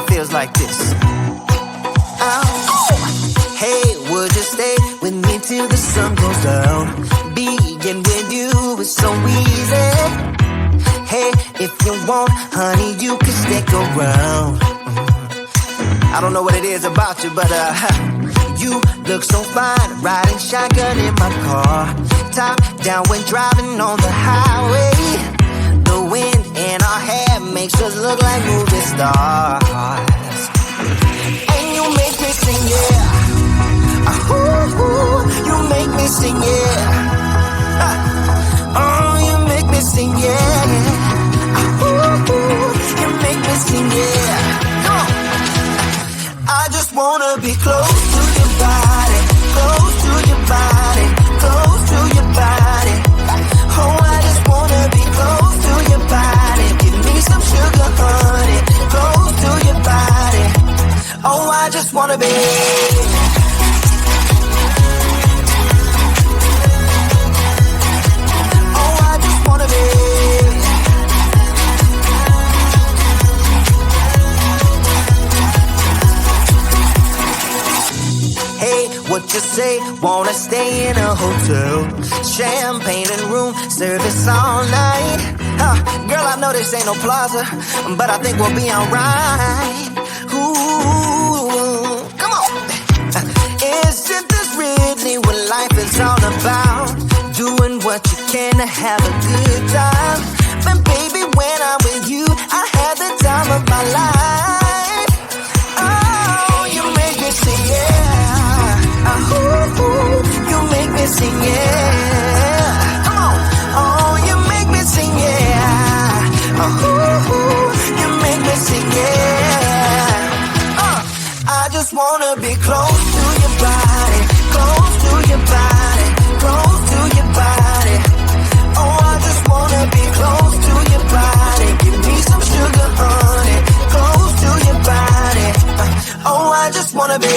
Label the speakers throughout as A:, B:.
A: Feels like this. Hey, would you stay with me till the sun goes down? Being with you is so easy. Hey, if you want, honey, you can stick around. I don't know what it is about you, but you look so fine, riding shotgun in my car, top down when driving on the highway. The wind in our hair makes us look like movie stars. And you make me sing, yeah. Ooh, you make me sing, yeah. Oh, you make me sing, yeah. Ooh, you make me sing, yeah. Come on. I just wanna be close to your body, close to your body, close to your body. Oh, I just wanna be close to your body. Give me some sugar, honey, close to your body. Oh, I just wanna be. Oh, I just wanna be. Hey, what you say? Wanna stay in a hotel? Champagne and room service all night. Girl, I know this ain't no plaza, but I think we'll be alright. Ooh, come on. Isn't this really what life is all about? Doing what you can to have a good time. But baby, when I'm with you, I have the time of my life. Oh, you make me sing, yeah. Ooh, you make me sing, yeah. Come on. Oh, you make me sing, yeah. Ooh, you make me sing, yeah. I just wanna be close to your body, close to your body, close to your body. Oh, I just wanna be close to your body. Give me some sugar, honey, close to your body. Oh, I just wanna be.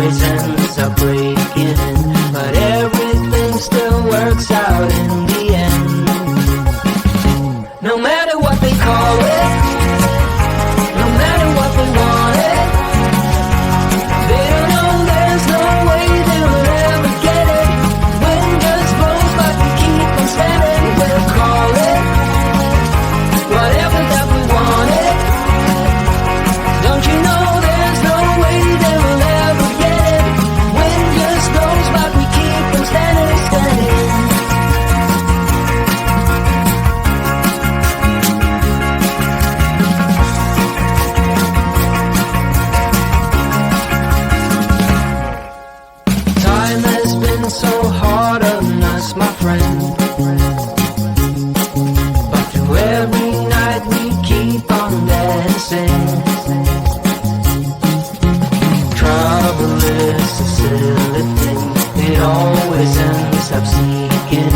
A: always ends up breaking in, but everything still works out in the end. No matter what they call it, no matter what they want it, they don't know there's no way they'll ever get it. Wind just blows, but we keep on standing. We'll call it whatever that we want it. Don't you know there's no way they'll ever get it? Wind just blows, but we keep on standing, standing. Time has been so hard on us, my friend, but through every night we keep on dancing. Trouble is a silly thing, it always ends up sneaking